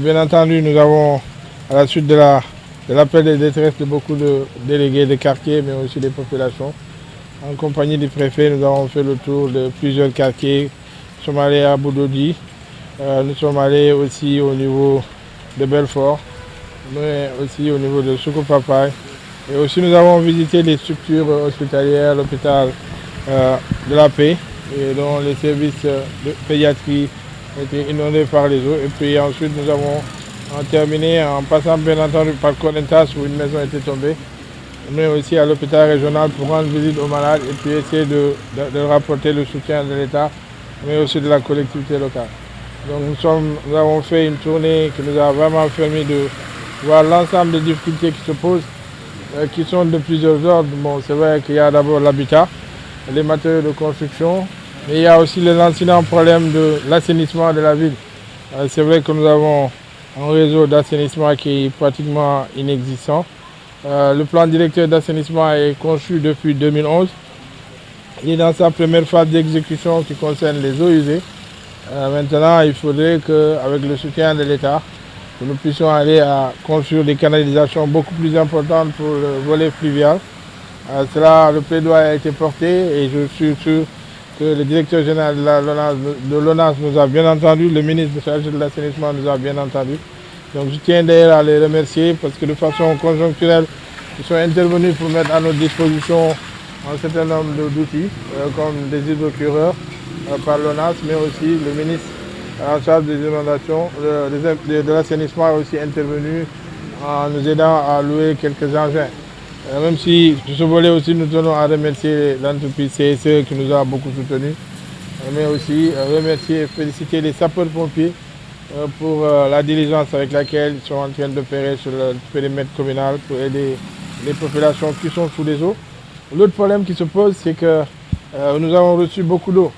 Bien entendu, nous avons, à la suite de l'appel de détresse de beaucoup de délégués de quartier, mais aussi des populations, en compagnie du préfet, nous avons fait le tour de plusieurs quartiers. Nous sommes allés à Boudodi, nous sommes allés aussi au niveau de Belfort, mais aussi au niveau de Soukou-Papaye. Et aussi nous avons visité les structures hospitalières, l'hôpital de la Paix, et dont les services de pédiatrie étaient inondés par les eaux. Et puis ensuite nous avons terminé en passant bien entendu par Corentas où une maison était tombée, mais aussi à l'hôpital régional pour rendre visite aux malades et puis essayer de rapporter le soutien de l'État, mais aussi de la collectivité locale. Donc nous avons fait une tournée qui nous a vraiment permis de voir l'ensemble des difficultés qui se posent, qui sont de plusieurs ordres. Bon, c'est vrai qu'il y a d'abord l'habitat, les matériaux de construction, mais il y a aussi les incidents problèmes de l'assainissement de la ville. C'est vrai que nous avons un réseau d'assainissement qui est pratiquement inexistant. Le plan directeur d'assainissement est conçu depuis 2011. Il est dans sa première phase d'exécution qui concerne les eaux usées. Maintenant, il faudrait qu'avec le soutien de l'État, que nous puissions aller à construire des canalisations beaucoup plus importantes pour le volet fluvial. Le plaidoyer a été porté et je suis sûr que le directeur général de l'ONAS nous a bien entendu, le ministre chargé de l'assainissement nous a bien entendu. Donc je tiens d'ailleurs à les remercier parce que de façon conjoncturelle, ils sont intervenus pour mettre à notre disposition un certain nombre d'outils, comme des hydrocureurs par l'ONAS, mais aussi le ministre en charge des inondations, de l'assainissement a aussi intervenu en nous aidant à louer quelques engins. Même si de ce volet aussi nous tenons à remercier l'entreprise CSE qui nous a beaucoup soutenus, mais aussi remercier et féliciter les sapeurs-pompiers pour la diligence avec laquelle ils sont en train d'opérer sur le périmètre communal pour aider les populations qui sont sous les eaux. L'autre problème qui se pose, c'est que nous avons reçu beaucoup d'eau.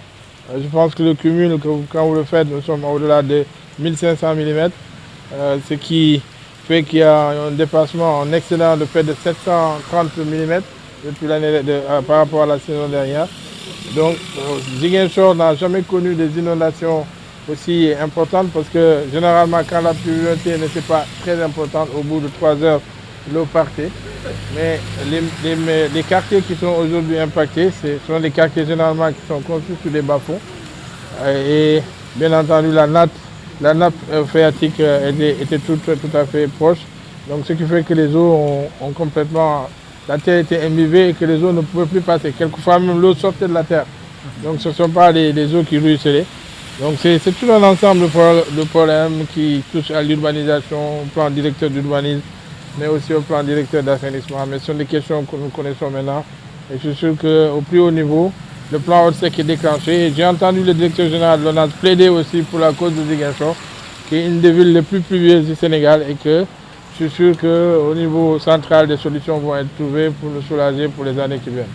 Je pense que le cumul, quand vous le faites, nous sommes au-delà de 1500 mm, ce qui fait qu'il y a un dépassement, un excédent de près de 730 mm depuis par rapport à la saison dernière. Donc, Ziguinchor n'a jamais connu des inondations aussi importantes parce que généralement, quand la pluviométrie n'était pas très importante, au bout de 3 heures, l'eau partait. Mais les quartiers qui sont aujourd'hui impactés, ce sont des quartiers généralement qui sont construits sur des bas-fonds. Et bien entendu, la nappe phréatique était tout à fait proche. Donc ce qui fait que les eaux ont complètement... La terre était imbibée et que les eaux ne pouvaient plus passer. Quelquefois même l'eau sortait de la terre. Donc ce ne sont pas les eaux qui ruisselaient. Donc c'est tout un ensemble de problèmes qui touchent à l'urbanisation, au plan directeur d'urbanisme, mais aussi au plan directeur d'assainissement. Mais ce sont des questions que nous connaissons maintenant. Et je suis sûr qu'au plus haut niveau, le plan Orsec est déclenché. J'ai entendu le directeur général de l'ONAS plaider aussi pour la cause de Ziguinchor, qui est une des villes les plus pluvieuses du Sénégal, et que je suis sûr qu'au niveau central, des solutions vont être trouvées pour nous soulager pour les années qui viennent.